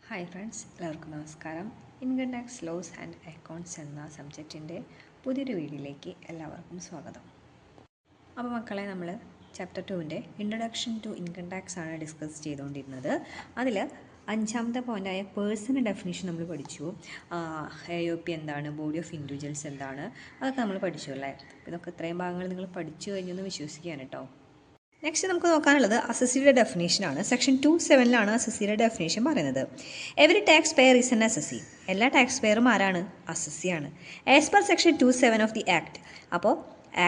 Hi friends, എല്ലാവർക്കും നമസ്കാരം. Income tax laws and accounts എന്ന സബ്ജക്റ്റിൻ്റെ പുതിയൊരു വീഡിയോയിലേക്ക് എല്ലാവർക്കും സ്വാഗതം. അപ്പോൾ മക്കളെ, നമ്മൾ ചാപ്റ്റർ 2ൻ്റെ ഇൻട്രൊഡക്ഷൻ ടു ഇൻകം ടാക്സ് ആണ് ഡിസ്കസ് ചെയ്തുകൊണ്ടിരുന്നത്. അതിൽ 5ാമത്തെ പോയിൻ്റായ പേഴ്സണൽ ഡെഫിനിഷൻ നമ്മൾ പഠിച്ചു. AOP എന്താണ്, ബോഡി ഓഫ് ഇൻഡിവിജ്വൽസ് എന്താണ്, അതൊക്കെ നമ്മൾ പഠിച്ചു അല്ലേ. ഇതൊക്കെ ഇത്രയും ഭാഗങ്ങൾ നിങ്ങൾ പഠിച്ചു കഴിഞ്ഞെന്ന് വിശ്വസിക്കുകയാണ് കേട്ടോ. നെക്സ്റ്റ് നമുക്ക് നോക്കാനുള്ളത് അസസിയുടെ ഡെഫിനേഷനാണ്. സെക്ഷൻ 2(7) അസസിയുടെ ഡെഫിനേഷൻ പറയുന്നത്. Every tax payer is an assessee. എല്ലാ ടാക്സ് പെയറും ആരാണ്? അസസിയാണ്. As per section 2(7) of the act. അപ്പോൾ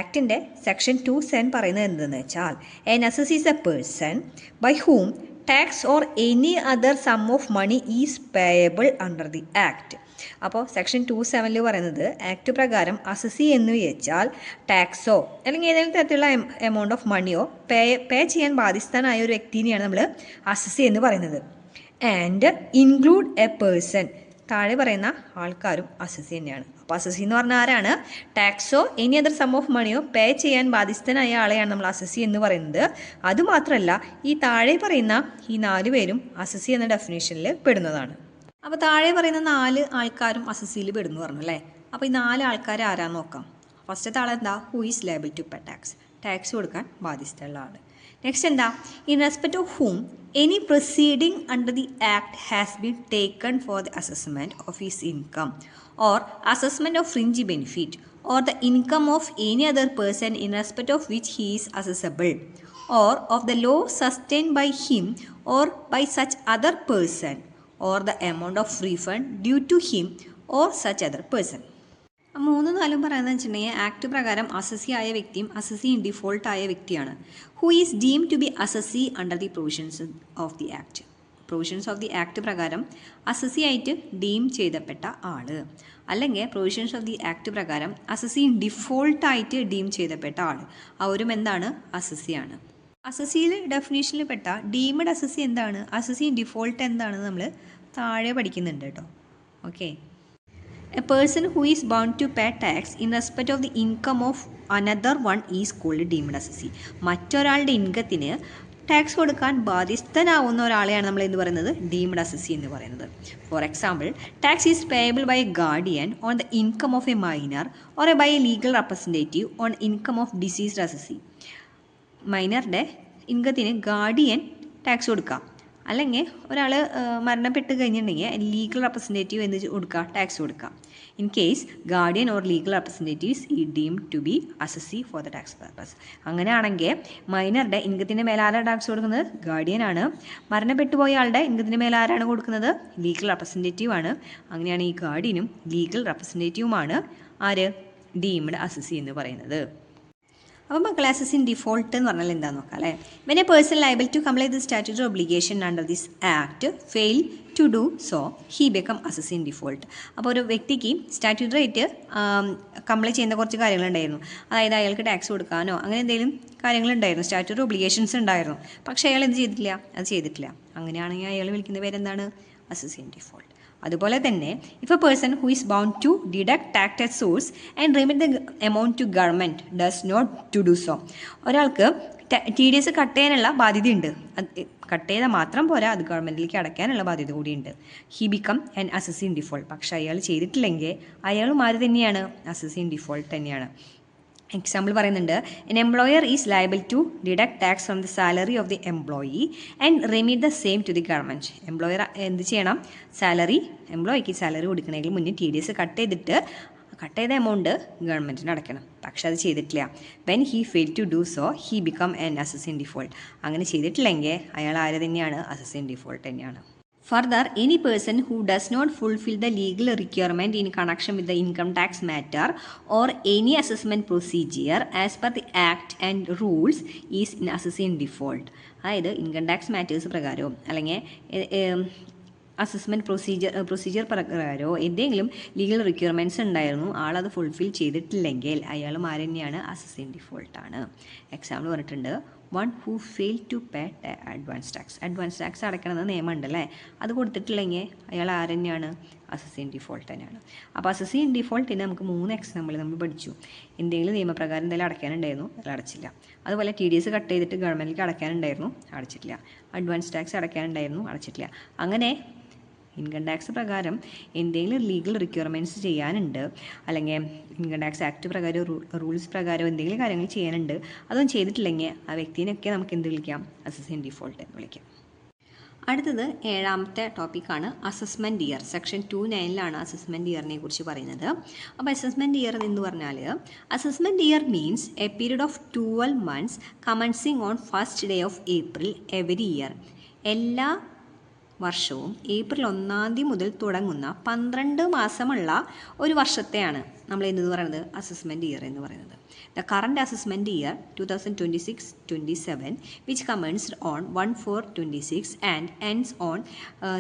ആക്ടിൻ്റെ സെക്ഷൻ 2(7) പറയുന്നത് എന്തെന്ന് വെച്ചാൽ, an assessee is a person by whom tax or any other sum of money is payable under the act. അപ്പോൾ സെക്ഷൻ 2(7) പറയുന്നത് ആക്ട് പ്രകാരം അസസി എന്ന് വെച്ചാൽ ടാക്സോ അല്ലെങ്കിൽ ഏതെങ്കിലും തരത്തിലുള്ള എമൗണ്ട് ഓഫ് മണിയോ പേ ചെയ്യാൻ ബാധ്യസ്ഥനായ ഒരു വ്യക്തിനെയാണ് നമ്മൾ അസസി എന്ന് പറയുന്നത്. And include A person. താഴെ പറയുന്ന ആൾക്കാരും അസസി തന്നെയാണ്. അപ്പോൾ അസസി എന്ന് പറഞ്ഞാൽ ആരാണ്? ടാക്സോ എനി അതർ സം ഓഫ് മണിയോ പേ ചെയ്യാൻ ബാധ്യസ്ഥനായ ആളെയാണ് നമ്മൾ അസസി എന്ന് പറയുന്നത്. അതുമാത്രമല്ല, ഈ താഴെ പറയുന്ന ഈ 4 പേരും അസസി എന്ന ഡെഫിനേഷനിൽ പെടുന്നതാണ്. അപ്പോൾ താഴെ പറയുന്ന 4 ആൾക്കാരും അസസിയിൽ പെടുന്നു പറഞ്ഞു അല്ലേ. അപ്പോൾ ഈ 4 ആൾക്കാർ ആരാന്ന് നോക്കാം. ഫസ്റ്റത്തെ ആളെന്താ? Who is liable to pay tax. Tax കൊടുക്കാൻ ബാധ്യസ്ഥയുള്ള ആൾ. നെക്സ്റ്റ് എന്താ? In respect of whom any proceeding under the act has been taken for the assessment of his income or assessment of fringe benefit or the income of any other person in respect of which he is assessable, or of the law sustained by him or by such other person, or the amount of refund due to him or such other person. 3-4 പറയുന്നത് വെച്ചിട്ടുണ്ടെങ്കിൽ act പ്രകാരം assessee ആയ വ്യക്തിയും assessee in default ആയ വ്യക്തിയാണ്. Who is deemed to be assessee under the provisions of the act. Provisions of the act പ്രകാരം assessee ആയിട്ട് deem ചെയ്തപ്പെട്ട ആൾ, അല്ലെങ്കിൽ പ്രൊവിഷൻസ് ഓഫ് ദി ആക്ട് പ്രകാരം അസസി ഇൻ ഡിഫോൾട്ടായിട്ട് ഡീം ചെയ്തപ്പെട്ട ആൾ, അവരും എന്താണ്? അസസിയാണ്. അസസിയിൽ ഡെഫിനേഷനിൽ പെട്ട ഡീംഡ് അസസി എന്താണ്, അസസി ഇൻ ഡിഫോൾട്ട് എന്താണെന്ന് നമ്മൾ താഴെ പഠിക്കുന്നുണ്ട് കേട്ടോ. Okay. A person who is bound to pay tax in respect of the income of another one is called deemed assessee. മറ്റൊരാളുടെ ഇൻകത്തിന് ടാക്സ് കൊടുക്കാൻ ബാധ്യസ്ഥനാവുന്ന ഒരാളെയാണ് നമ്മൾ എന്ന് പറയുന്നത് ഡീംഡ് അസസി എന്ന് പറയുന്നത്. For example, tax is payable by a guardian on the income of a minor or by a legal representative on income of deceased assessee. മൈനറുടെ ഇൻകത്തിന് ഗാർഡിയൻ ടാക്സ് കൊടുക്കാം, അല്ലെങ്കിൽ ഒരാൾ മരണപ്പെട്ട് കഴിഞ്ഞിട്ടുണ്ടെങ്കിൽ ലീഗൽ റെപ്രസെൻറ്റേറ്റീവ് എന്ത് കൊടുക്കുക? ടാക്സ് കൊടുക്കാം. In case guardian or legal representatives ഈ deem to be assessee for the tax purpose. അങ്ങനെയാണെങ്കിൽ മൈനറുടെ ഇൻകത്തിൻ്റെ മേലെ ആരാണ് ടാക്സ് കൊടുക്കുന്നത്? ഗാർഡിയനാണ്. മരണപ്പെട്ടു പോയ ആളുടെ ഇൻകത്തിൻ്റെ മേലെ ആരാണ് കൊടുക്കുന്നത്? ലീഗൽ റെപ്രസെൻറ്റേറ്റീവ് ആണ്. അങ്ങനെയാണ് ഈ ഗാർഡിയനും ലീഗൽ റെപ്രസെൻറ്റേറ്റീവുമാണ് ആര്? ഡീംഡ് അസസി എന്ന് പറയുന്നത്. അപ്പോൾ മക്കളെ, അസസി ഇൻ ഡിഫോൾട്ട് എന്ന് പറഞ്ഞാൽ എന്താണെന്ന് നോക്കാം അല്ലേ. When a person liable to complete the statutory obligation under this act fail to do so he become assessee in default. അപ്പോൾ ഒരു വ്യക്തിക്ക് സ്റ്റാറ്റ്യൂട്ടറി ആയിട്ട് കംപ്ലീറ്റ് ചെയ്യുന്ന കുറച്ച് കാര്യങ്ങളുണ്ടായിരുന്നു. അതായത് അയാൾക്ക് ടാക്സ് കൊടുക്കാനോ അങ്ങനെ എന്തെങ്കിലും കാര്യങ്ങളുണ്ടായിരുന്നു, സ്റ്റാറ്റ്യൂട്ടറി ഒബ്ലിഗേഷൻസ് ഉണ്ടായിരുന്നു. പക്ഷേ അയാൾ എന്ത് ചെയ്തിട്ടില്ല? അത് ചെയ്തിട്ടില്ല. അങ്ങനെയാണെങ്കിൽ അയാൾ വിളിക്കുന്ന പേരെന്താണ്? Assessee in default. അതുപോലെ തന്നെ, if a person who is bound to deduct tax at source and remit the amount to government does not to do so. ഒരാൾക്ക് TDS കട്ട് ചെയ്യാനുള്ള ബാധ്യതയുണ്ട്. അത് കട്ട് ചെയ്താൽ മാത്രം പോരാ, അത് ഗവൺമെൻറ്റിലേക്ക് അടയ്ക്കാനുള്ള ബാധ്യത കൂടിയുണ്ട്. He become an assessee in default. പക്ഷേ അയാൾ ചെയ്തിട്ടില്ലെങ്കിൽ അയാളും ആര് തന്നെയാണ്? അസസി ഇൻ ഡിഫോൾട്ട് തന്നെയാണ്. എക്സാമ്പിൾ പറയുന്നുണ്ട്, an employer is liable to deduct tax from the salary of the employee and remit the same to the government. Employer എന്ത് ചെയ്യണം? എംപ്ലോയിക്ക് സാലറി കൊടുക്കണമെങ്കിൽ മുന്നേ TDS കട്ട് ചെയ്ത എമൗണ്ട് ഗവൺമെൻറ്റിന് അടയ്ക്കണം. പക്ഷെ അത് ചെയ്തിട്ടില്ല. When he fail to do so he become an assessee in default. അങ്ങനെ ചെയ്തിട്ടില്ലെങ്കിൽ അയാൾ ആര് തന്നെയാണ്? അസസി ഇൻ ഡിഫോൾട്ട് തന്നെയാണ്. Further, any person who does not fulfill the legal requirement in connection with the income tax matter or any assessment procedure as per the act and rules is in assessee in default. അതായത് income tax matters പ്രകാരവും അല്ലെങ്കിൽ assessment procedure പ്രകാരമോ എന്തെങ്കിലും legal requirements ഉണ്ടായിരുന്നു, ആളത് fulfil ചെയ്തിട്ടില്ലെങ്കിൽ അയാൾ ആര് തന്നെയാണ്? Assessee in ഡിഫോൾട്ടാണ്. Example പറഞ്ഞിട്ടുണ്ട്, one who fail to pay advance tax അടയ്ക്കണമെന്ന് നിയമമുണ്ട് അല്ലേ. അത് കൊടുത്തിട്ടില്ലെങ്കിൽ അയാൾ ആര് തന്നെയാണ്? അസസി ഇൻ ഡിഫോൾട്ട് തന്നെയാണ്. അപ്പോൾ അസസി ഇൻ ഡിഫോൾട്ടിന് നമുക്ക് 3 എക്സാമ്പിൾ നമ്മൾ പഠിച്ചു. എന്തെങ്കിലും നിയമപ്രകാരം എന്തെങ്കിലും അടയ്ക്കാനുണ്ടായിരുന്നു, അത് അടച്ചില്ല. അതുപോലെ TDS കട്ട് ചെയ്തിട്ട് ഗവൺമെൻറ്റിലേക്ക് അടയ്ക്കാനുണ്ടായിരുന്നു, അടച്ചിട്ടില്ല. Advance tax അടയ്ക്കാനുണ്ടായിരുന്നു, അടച്ചിട്ടില്ല. അങ്ങനെ ഇൻകം ടാക്സ് പ്രകാരം എന്തെങ്കിലും ലീഗൽ റിക്വയർമെൻറ്റ്സ് ചെയ്യാനുണ്ട്, അല്ലെങ്കിൽ ഇൻകം ടാക്സ് ആക്ട് പ്രകാരം റൂൾസ് പ്രകാരം എന്തെങ്കിലും കാര്യങ്ങൾ ചെയ്യാനുണ്ട്, അതൊന്നും ചെയ്തിട്ടില്ലെങ്കിൽ ആ വ്യക്തിനെയൊക്കെ നമുക്ക് എന്ത് വിളിക്കാം? അസസ് ഇൻ ഡിഫോൾട്ട് എന്ന് വിളിക്കാം. അടുത്തത് 7ാമത്തെ ടോപ്പിക്കാണ് അസസ്മെൻറ്റ് ഇയർ. സെക്ഷൻ 2(9) അസസ്മെൻറ്റ് ഇയറിനെ കുറിച്ച് പറയുന്നത്. അപ്പോൾ അസസ്മെൻറ്റ് ഇയർ എന്ന് പറഞ്ഞാൽ assessment year means A period of 12 months commencing on first day of April every year. എല്ലാ വർഷവും ഏപ്രിൽ 1-ാം തീയതി മുതൽ തുടങ്ങുന്ന 12 മാസമുള്ള ഒരു വർഷത്തെയാണ് നമ്മൾ എന്ന് പറയുന്നത് അസസ്മെൻറ്റ് ഇയർ എന്ന് പറയുന്നത്. The current assessment year 2026-27 which commenced on 1/4/26 and ends on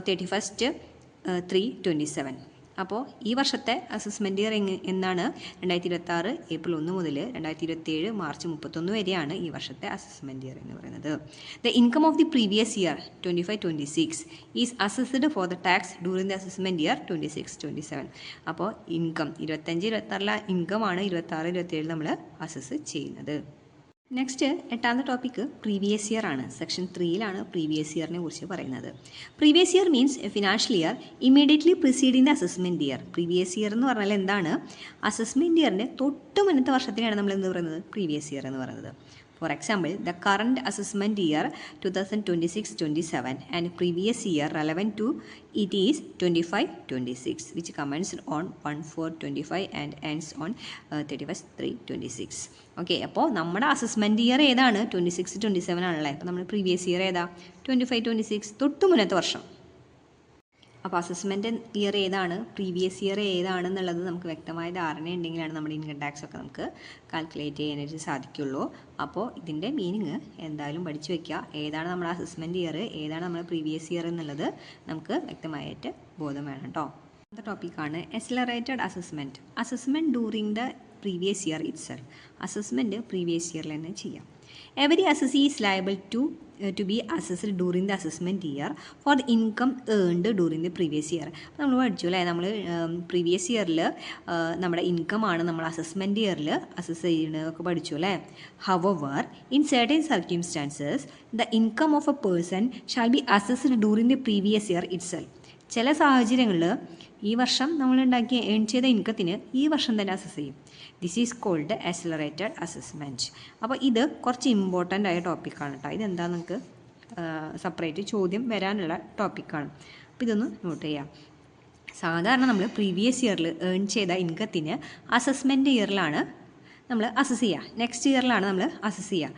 31/3/27. അപ്പോൾ ഈ വർഷത്തെ അസസ്മെൻറ്റ് ഇയർ എന്നാണ് 2026 ഏപ്രിൽ 1 മുതൽ 2027 മാർച്ച് 31 വരെയാണ് ഈ വർഷത്തെ അസസ്മെൻറ്റ് ഇയർ എന്ന് പറയുന്നത്. The income of the previous year 25-26 is assessed four the tax during the assessment year 26-27. അപ്പോൾ ഇൻകം 25-26 ഇൻകമാണ് 26-27 നമ്മൾ അസസ് ചെയ്യുന്നത്. നെക്സ്റ്റ് 8ാമത്തെ ടോപ്പിക്ക് പ്രീവിയസ് ഇയർ ആണ്. സെക്ഷൻ 3 പ്രീവിയസ് ഇയറിനെ കുറിച്ച് പറയുന്നത്. Previous year means A financial year immediately preceding the assessment year. Previous year എന്ന് പറഞ്ഞാൽ എന്താണ്? Assessment ഇയറിൻ്റെ തൊട്ട് മുന്നത്തെ വർഷത്തിനാണ് നമ്മൾ എന്ത് പറയുന്നത്? പ്രീവിയസ് ഇയർ എന്ന് പറയുന്നത്. For example, the current assessment year 2026-27 and previous year relevant to it is 25-26 which commenced on 1/4/25 and ends on 31/3/26. Okay, അപ്പോൾ നമ്മുടെ അസസ്മെൻറ്റ് ഇയർ ഏതാണ്? 26-27 ആണല്ലേ. അപ്പോൾ നമ്മൾ പ്രീവിയസ് ഇയർ ഏതാ? 25-26 തൊട്ട് മുന്നത്തെ വർഷം. അപ്പോൾ അസസ്മെൻറ്റ് ഇയർ ഏതാണ്, പ്രീവിയസ് ഇയർ ഏതാണെന്നുള്ളത് നമുക്ക് വ്യക്തമായ ധാരണ ഉണ്ടെങ്കിലാണ് നമ്മുടെ ഇൻകം ടാക്സ് ഒക്കെ നമുക്ക് കാൽക്കുലേറ്റ് ചെയ്യാനായിട്ട് സാധിക്കുള്ളൂ. അപ്പോൾ ഇതിൻ്റെ മീനിങ് എന്തായാലും പഠിച്ചു വയ്ക്കുക. ഏതാണ് നമ്മുടെ അസസ്മെൻറ്റ് ഇയർ, ഏതാണ് നമ്മുടെ പ്രീവിയസ് ഇയർ എന്നുള്ളത് നമുക്ക് വ്യക്തമായിട്ട് ബോധം വേണം കേട്ടോ. അടുത്ത ടോപ്പിക്കാണ് accelerated assessment. Assessment during the previous year itself. Assessment previous ഇയറിൽ തന്നെ ചെയ്യാം. Every assessee is liable to be assessed during the assessment year for the income earned during the previous year. അപ്പോൾ നമ്മൾ പഠിച്ചു അല്ലേ, നമ്മൾ പ്രീവിയസ് ഇയറിൽ നമ്മുടെ ഇൻകമാണ് നമ്മൾ അസസ്മെൻറ്റ് ഇയറിൽ അസസ് ചെയ്യുന്നതൊക്കെ പഠിച്ചു അല്ലേ. However, in certain circumstances, the income of a person shall be assessed during the previous year itself. ചില സാഹചര്യങ്ങളിൽ ഈ വർഷം നമ്മൾ ഏൺ ചെയ്ത ഇൻകത്തിന് ഈ വർഷം തന്നെ അസസ് ചെയ്യും. This is called accelerated assessment. അപ്പോൾ ഇത് കുറച്ച് ഇമ്പോർട്ടൻ്റ് ആയ ടോപ്പിക്കാണ് കേട്ടോ. ഇതെന്താ നിങ്ങൾക്ക് സെപ്പറേറ്റ് ചോദ്യം വരാനുള്ള ടോപ്പിക്കാണ്. അപ്പോൾ ഇതൊന്ന് നോട്ട് ചെയ്യാം. സാധാരണ നമ്മൾ പ്രീവിയസ് ഇയറിൽ ഏൺ ചെയ്ത ഇൻകത്തിന് അസസ്മെൻറ്റ് ഇയറിലാണ് നമ്മൾ അസസ് ചെയ്യുക, നെക്സ്റ്റ് ഇയറിലാണ് നമ്മൾ അസസ് ചെയ്യുക.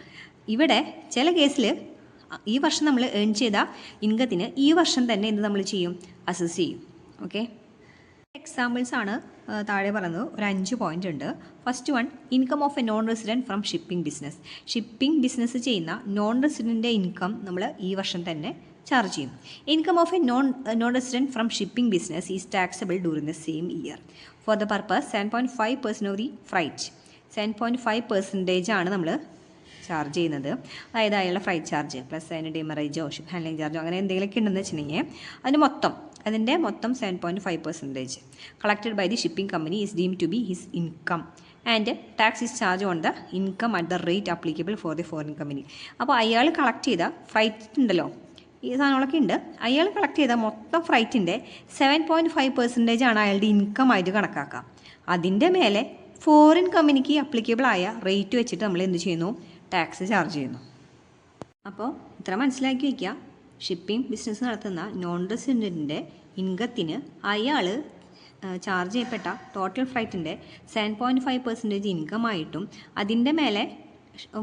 ഇവിടെ ചില കേസിൽ ഈ വർഷം നമ്മൾ ഏൺ ചെയ്ത ഇൻകത്തിന് ഈ വർഷം തന്നെ എന്ത് നമ്മൾ ചെയ്യും? അസസ് ചെയ്യും. ഓക്കെ, എക്സാമ്പിൾസ് ആണ് താഴെ പറയുന്നത്. ഒരു 5 പോയിൻ്റ് ഉണ്ട്. First one, income of A non resident from shipping business. Shipping business ചെയ്യുന്ന നോൺ റെസിഡൻറ്റിൻ്റെ ഇൻകം നമ്മൾ ഈ വർഷം തന്നെ ചാർജ് ചെയ്യും. Income of A non resident from shipping business is taxable during the same year for the purpose 7.5% of the freight. 7.5% ആണ് നമ്മൾ charge ചെയ്യുന്നത്. അതായത് അയാളുടെ ഫ്രൈറ്റ് ചാർജ് പ്ലസ് അതിന് ഡിമറേജോ ഷിപ്പ് ഹാൻഡ്ലിംഗ് ചാർജോ അങ്ങനെ എന്തെങ്കിലുമൊക്കെ ഉണ്ടെന്ന് വെച്ചിട്ടുണ്ടെങ്കിൽ അതിൻ്റെ മൊത്തം 7.5% collected by the shipping company is deemed to be his income and tax is charge on the income at the rate applicable for the foreign company. അപ്പോൾ അയാൾ collect ചെയ്ത ഫ്രൈറ്റ് ഉണ്ടല്ലോ, ഈ സാധനങ്ങളൊക്കെ ഉണ്ട്, അയാൾ കളക്ട് ചെയ്ത മൊത്തം ഫ്രൈറ്റിൻ്റെ 7.5% ആണ് അയാളുടെ ഇൻകം ആയിട്ട് കണക്കാക്കുക. അതിൻ്റെ മേലെ ഫോറിൻ കമ്പനിക്ക് അപ്ലിക്കബിൾ ആയ റേറ്റ് വെച്ചിട്ട് നമ്മൾ എന്ത് ചെയ്യുന്നു? ടാക്സ് ചാർജ് ചെയ്യുന്നു. അപ്പോൾ ഇത്ര മനസ്സിലാക്കി വയ്ക്കുക. ഷിപ്പിംഗ് ബിസിനസ് നടത്തുന്ന നോൺ റെസിഡൻറ്റിൻ്റെ ഇൻകത്തിന് അയാൾ ചാർജ് ചെയ്യപ്പെട്ട ടോട്ടൽ ഫ്രൈറ്റിൻ്റെ 7.5% ഇൻകമായിട്ടും അതിൻ്റെ മേലെ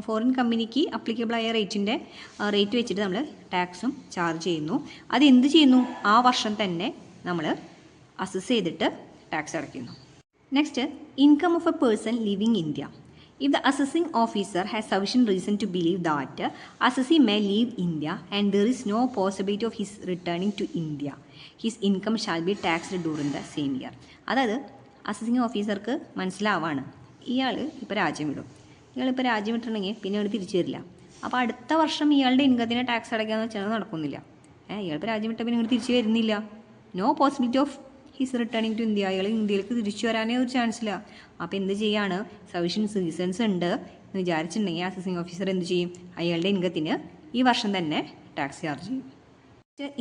ഫോറിൻ കമ്പനിക്ക് അപ്ലിക്കബിളായ റേറ്റ് വെച്ചിട്ട് നമ്മൾ ടാക്സും ചാർജ് ചെയ്യുന്നു. അതെന്ത് ചെയ്യുന്നു? ആ വർഷം തന്നെ നമ്മൾ അസസ് ചെയ്തിട്ട് ടാക്സ് അടയ്ക്കുന്നു. Next, income of A person living India. If the assessing officer has sufficient reason to believe that assessee may leave India and there is no possibility of his returning to India, his income shall be taxed during the same year. അതായത് assessing ഓഫീസർക്ക് മനസ്സിലാവാണ് ഇയാൾ ഇപ്പോൾ രാജ്യം വിടും. ഇയാളിപ്പോൾ രാജ്യം വിട്ടിട്ടുണ്ടെങ്കിൽ പിന്നെ ഇയാൾ തിരിച്ചു വരില്ല. അപ്പോൾ അടുത്ത വർഷം ഇയാളുടെ ഇൻകത്തിന് ടാക്സ് അടയ്ക്കാമെന്ന് വെച്ചാൽ നടക്കുന്നില്ല. ഇയാളിപ്പോൾ രാജ്യം വിട്ടാൽ പിന്നെ ഇങ്ങോട്ട് തിരിച്ചു വരുന്നില്ല. No possibility of his returning to India. അയാൾ ഇന്ത്യയിലേക്ക് തിരിച്ചു വരാനേ ഒരു ചാൻസ് ഇല്ല. അപ്പോൾ എന്ത് ചെയ്യാണ്? സഫീഷ്യൻറ്റ് റീസൺസ് ഉണ്ട് എന്ന് വിചാരിച്ചിട്ടുണ്ടെങ്കിൽ അസസിങ് ഓഫീസർ എന്ത് ചെയ്യും? അയാളുടെ ഇൻകത്തിന് ഈ വർഷം തന്നെ ടാക്സ് ചാർജ് ചെയ്യും.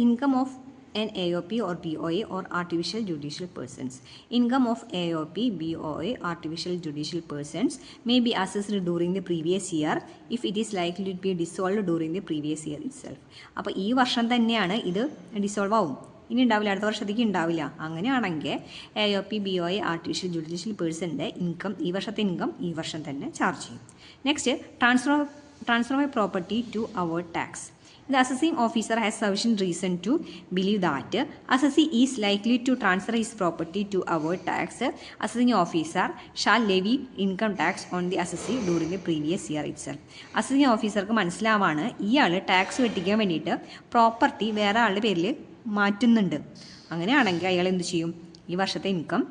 Income of an AOP or BOA or artificial judicial persons. Income of AOP, BOA, artificial judicial persons may be assessed during the previous year if it is likely to be dissolved during the previous year itself. അപ്പോൾ ഈ വർഷം തന്നെയാണ് ഇത് dissolve ആവും, ഇനി ഉണ്ടാവില്ല, അടുത്ത വർഷത്തേക്ക് ഉണ്ടാവില്ല. അങ്ങനെയാണെങ്കിൽ AOP, BOA, ആർട്ടിഫിഷ്യൽ ജുഡീഷ്യൽ പേഴ്സൻ്റെ ഇൻകം, ഈ വർഷത്തെ ഇൻകം ഈ വർഷം തന്നെ ചാർജ് ചെയ്യും. Next, transfer of property to avoid tax. The assessing officer has sufficient reason to believe that assessee is likely to transfer his property to avoid tax. Assessing officer shall levy income tax on the assessee during the previous year itself. Assessing officerക്ക് മനസ്സിലാവാണ് ഇയാൾ tax വെട്ടിക്കാൻ വേണ്ടിയിട്ട് property വേറെ ആളുടെ പേരിൽ മാറ്റുന്നുണ്ട്. അങ്ങനെയാണെങ്കിൽ അയാൾ എന്ത് ചെയ്യും? ഈ വർഷത്തെ ഇൻകം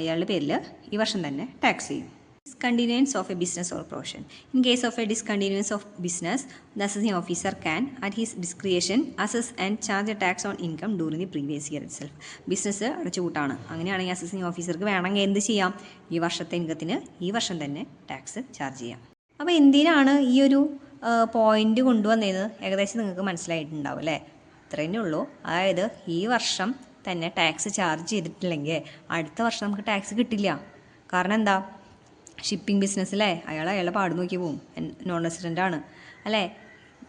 അയാളുടെ പേരിൽ ഈ വർഷം തന്നെ ടാക്സ് ചെയ്യും. Discontinuance of a business or profession. In case of a discontinuance of business, the assessing officer can, at his discretion, assess and charge a tax on income during the previous year itself. Business അടച്ചുപൂട്ടാണ്, അങ്ങനെയാണെങ്കിൽ assessing ഓഫീസർക്ക് വേണമെങ്കിൽ എന്ത് ചെയ്യാം? ഈ വർഷത്തെ ഇൻകത്തിന് ഈ വർഷം തന്നെ ടാക്സ് ചാർജ് ചെയ്യാം. അപ്പോൾ എന്തിനാണ് ഈ ഒരു പോയിന്റ് കൊണ്ടുവന്നത് ഏകദേശം നിങ്ങൾക്ക് മനസ്സിലായിട്ടുണ്ടാവും അല്ലേ? അത്രയേ ഉള്ളൂ. അതായത് ഈ വർഷം തന്നെ ടാക്സ് ചാർജ് ചെയ്തിട്ടില്ലെങ്കിൽ അടുത്ത വർഷം നമുക്ക് ടാക്സ് കിട്ടില്ല. കാരണം എന്താ? ഷിപ്പിംഗ് ബിസിനസ്സിലെ അയാളുടെ പാട് നോക്കി പോവും, നോൺ റെസിഡൻ്റ് ആണ് അല്ലേ?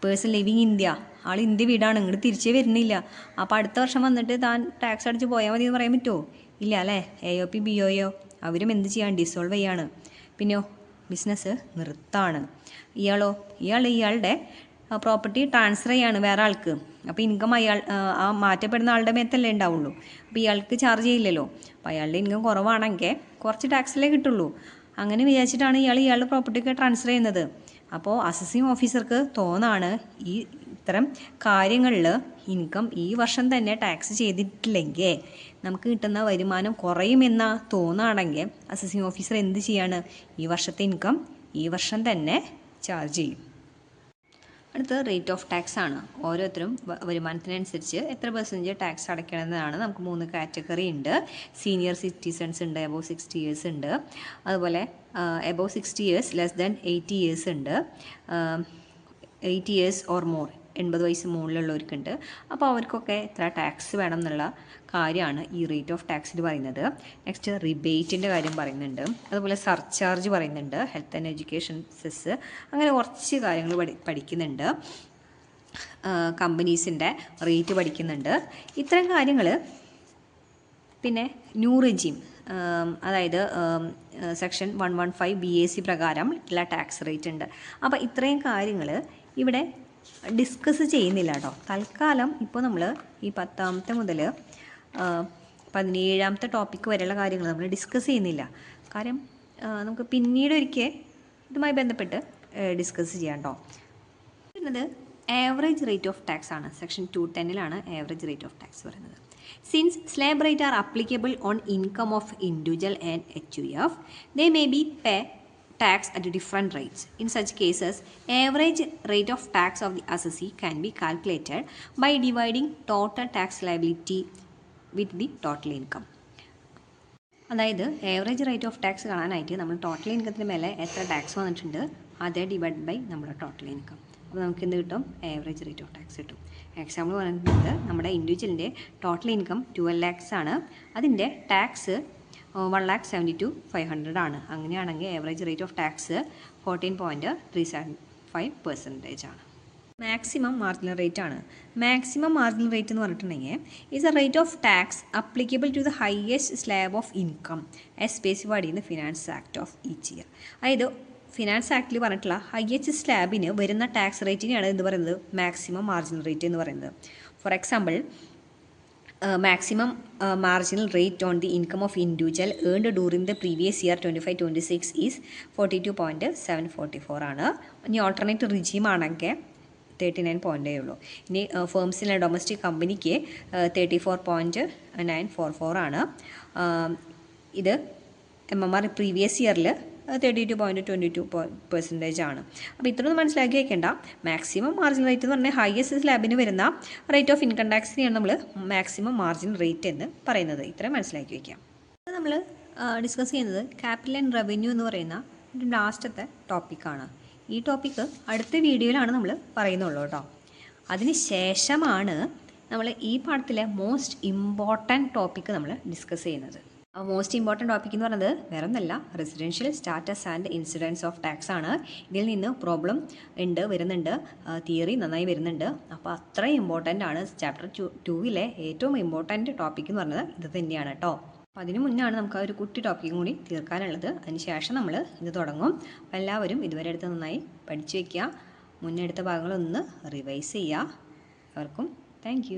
പേഴ്സൺ ലിവിങ് ഇന്ത്യ, ആൾ ഇന്ത്യ വീടാണ്, ഇങ്ങോട്ട് തിരിച്ചേ വരുന്നില്ല. അപ്പോൾ അടുത്ത വർഷം വന്നിട്ട് താൻ ടാക്സ് അടിച്ച് പോയാൽ മതി എന്ന് പറയാൻ പറ്റുമോ? ഇല്ല അല്ലേ? AOP, BOA അവരും എന്ത് ചെയ്യാൻ? ഡിസോൾവ് ചെയ്യാണ്. പിന്നെയോ ബിസിനസ് നിർത്താണ്. ഇയാളുടെ പ്രോപ്പർട്ടി ട്രാൻസ്ഫർ ചെയ്യാണ് വേറെ ആൾക്ക്. അപ്പോൾ ഇൻകം ആ മാറ്റപ്പെടുന്ന ആളുടെ മേത്തല്ലേ ഉണ്ടാവുള്ളൂ. അപ്പോൾ ഇയാൾക്ക് ചാർജ് ചെയ്യില്ലല്ലോ. അപ്പോൾ അയാളുടെ ഇൻകം കുറവാണെങ്കിൽ കുറച്ച് ടാക്സിലേ കിട്ടുള്ളൂ. അങ്ങനെ വിചാരിച്ചിട്ടാണ് ഇയാളുടെ പ്രോപ്പർട്ടിക്ക് ട്രാൻസ്ഫർ ചെയ്യുന്നത്. അപ്പോൾ അസസിങ് ഓഫീസർക്ക് തോന്നാണ് ഇത്തരം കാര്യങ്ങളിൽ ഇൻകം ഈ വർഷം തന്നെ ടാക്സ് ചെയ്തിട്ടില്ലെങ്കിൽ നമുക്ക് കിട്ടുന്ന വരുമാനം കുറയുമെന്ന തോന്നുകയാണെങ്കിൽ അസസിങ് ഓഫീസർ എന്ത് ചെയ്യാണ്? ഈ വർഷത്തെ ഇൻകം ഈ വർഷം തന്നെ ചാർജ് ചെയ്യും. അടുത്ത റേറ്റ് ഓഫ് ടാക്സ് ആണ്. ഓരോരുത്തരും വരുമാനത്തിനനുസരിച്ച് എത്ര പെർസെൻറ്റേജ് ടാക്സ് അടയ്ക്കണമെന്നതാണ്. നമുക്ക് 3 കാറ്റഗറി ഉണ്ട്. സീനിയർ സിറ്റിസൺസ് ഉണ്ട്, എബോവ് 60 ഇയേഴ്സ് ഉണ്ട്. അതുപോലെ above 60 years less than 80 years ഉണ്ട്. 80 ഇയേഴ്സ് ഓർ മോർ, 80 വയസ്സ് മുകളിലുള്ളവർക്കുണ്ട്. അപ്പോൾ അവർക്കൊക്കെ എത്ര ടാക്സ് വേണം എന്നുള്ള കാര്യമാണ് ഈ റേറ്റ് ഓഫ് ടാക്സിൽ പറയുന്നത്. നെക്സ്റ്റ് റിബേറ്റിൻ്റെ കാര്യം പറയുന്നുണ്ട്. അതുപോലെ സർചാർജ് പറയുന്നുണ്ട്, ഹെൽത്ത് ആൻഡ് എഡ്യൂക്കേഷൻ സെസ്, അങ്ങനെ കുറച്ച് കാര്യങ്ങൾ പഠിക്കുന്നുണ്ട്. കമ്പനീസിൻ്റെ റേറ്റ് പഠിക്കുന്നുണ്ട്. ഇത്തരം കാര്യങ്ങൾ. പിന്നെ ന്യൂ റെജീം, അതായത് സെക്ഷൻ 115 BAC പ്രകാരം ഉള്ള ടാക്സ് റേറ്റ് ഉണ്ട്. അപ്പോൾ ഇത്രയും കാര്യങ്ങൾ ഇവിടെ ഡിസ്കസ് ചെയ്യുന്നില്ല കേട്ടോ. തൽക്കാലം ഇപ്പോൾ നമ്മൾ ഈ 10ാമത്തെ മുതൽ 17ാമത്തെ ടോപ്പിക്ക് വരെയുള്ള കാര്യങ്ങൾ നമ്മൾ ഡിസ്കസ് ചെയ്യുന്നില്ല. കാര്യം നമുക്ക് പിന്നീട് ഒരിക്കൽ ഇതുമായി ബന്ധപ്പെട്ട് ഡിസ്കസ് ചെയ്യാം കേട്ടോ. വരുന്നത് ആവറേജ് റേറ്റ് ഓഫ് ടാക്സ് ആണ്. Section 210 average rate of tax പറയുന്നത്. Since slab rate are applicable on income of individual and HUF, they may be pay tax at different rates. In such cases, average rate of tax of the assessee can be calculated by dividing total tax liability with the total income. അതായത് average rate of tax കാണാനായിട്ട് നമ്മൾ total ഇൻകത്തിന് മേലെ എത്ര tax വന്നിട്ടുണ്ട് അതേ divide by നമ്മുടെ total income. അപ്പോൾ നമുക്ക് എന്ത് കിട്ടും? ആവറേജ് റേറ്റ് ഓഫ് ടാക്സ് കിട്ടും. എക്സാമ്പിൾ പറഞ്ഞിട്ടുണ്ട്, നമ്മുടെ ഇൻഡിവിജ്വലിൻ്റെ ടോട്ടൽ ഇൻകം 12 lakhs ആണ്. അതിൻ്റെ ടാക്സ് 1,72,500 ആണ്. അങ്ങനെയാണെങ്കിൽ ആവറേജ് റേറ്റ് ഓഫ് ടാക്സ് 14.375% ആണ്. മാക്സിമം മാർജിനൽ റേറ്റ് ആണ്. മാക്സിമം മാർജിനൽ റേറ്റ് എന്ന് പറഞ്ഞിട്ടുണ്ടെങ്കിൽ is a rate of tax applicable to the highest slab of income as specified in the finance act of each year. അതായത് finance ആക്ടിൽ പറഞ്ഞിട്ടുള്ള highest സ്ലാബിന് വരുന്ന tax റേറ്റിനെയാണ് എന്ത് പറയുന്നത്? മാക്സിമം മാർജിനൽ റേറ്റ് എന്ന് പറയുന്നത്. For example, maximum marginal rate on the income of individual earned during the previous year 25-26 is 42.744 ആണ്. ഇനി ഓൾട്ടർനേറ്റ് റിജീം ആണെങ്കിൽ 39 ഉള്ളൂ. ഇനി ഫേംസിലെ ഡൊമസ്റ്റിക് കമ്പനിക്ക് 34.944 ആണ്. ഇത് MMR പ്രീവിയസ് ഇയറിൽ 32.22% ആണ്. അപ്പോൾ ഇത്രയൊന്നും മനസ്സിലാക്കി വയ്ക്കേണ്ട. മാക്സിമം മാർജിൻ റേറ്റ് എന്ന് പറഞ്ഞാൽ ഹയസ്റ്റ് സ്ലാബിന് വരുന്ന റേറ്റ് ഓഫ് ഇൻകം ടാക്സിനെയാണ് നമ്മൾ മാക്സിമം മാർജിൻ റേറ്റ് എന്ന് പറയുന്നത്. ഇത്രയും മനസ്സിലാക്കി വയ്ക്കാം. അത് നമ്മൾ ഡിസ്കസ് ചെയ്യുന്നത് ക്യാപിറ്റൽ ആൻഡ് റവന്യൂ എന്ന് പറയുന്ന ഒരു ലാസ്റ്റത്തെ ടോപ്പിക്കാണ്. ഈ ടോപ്പിക്ക് അടുത്ത വീഡിയോയിലാണ് നമ്മൾ പറയുന്നുള്ളൂ കേട്ടോ. അതിന് ശേഷമാണ് നമ്മൾ ഈ പാഠത്തിലെ മോസ്റ്റ് ഇമ്പോർട്ടൻറ്റ് ടോപ്പിക്ക് നമ്മൾ ഡിസ്കസ് ചെയ്യുന്നത്. ആ മോസ്റ്റ് ഇമ്പോർട്ടൻറ്റ് ടോപ്പിക് എന്ന് പറയുന്നത് വേറെ ഒന്നല്ല, residential status and incidents of tax ആണ്. ഇതിൽ നിന്ന് പ്രോബ്ലം വരുന്നുണ്ട്, തിയറി നന്നായി വരുന്നുണ്ട്. അപ്പോൾ അത്രയും ഇമ്പോർട്ടൻ്റ് ആണ്. ചാപ്റ്റർ 2 ഏറ്റവും ഇമ്പോർട്ടൻറ്റ് ടോപ്പിക് എന്ന് പറയുന്നത് ഇത് തന്നെയാണ് കേട്ടോ. അപ്പോൾ അതിന് മുന്നാണ് നമുക്ക് ആ ഒരു കുട്ടി ടോപ്പിക്കും കൂടി തീർക്കാനുള്ളത്. അതിന് ശേഷം നമ്മൾ ഇത് തുടങ്ങും. അപ്പോൾ എല്ലാവരും ഇതുവരെ എടുത്ത് നന്നായി പഠിച്ചു വയ്ക്കുക. മുന്നെടുത്ത ഭാഗങ്ങളൊന്ന് റിവൈസ് ചെയ്യുക. അവർക്കും താങ്ക്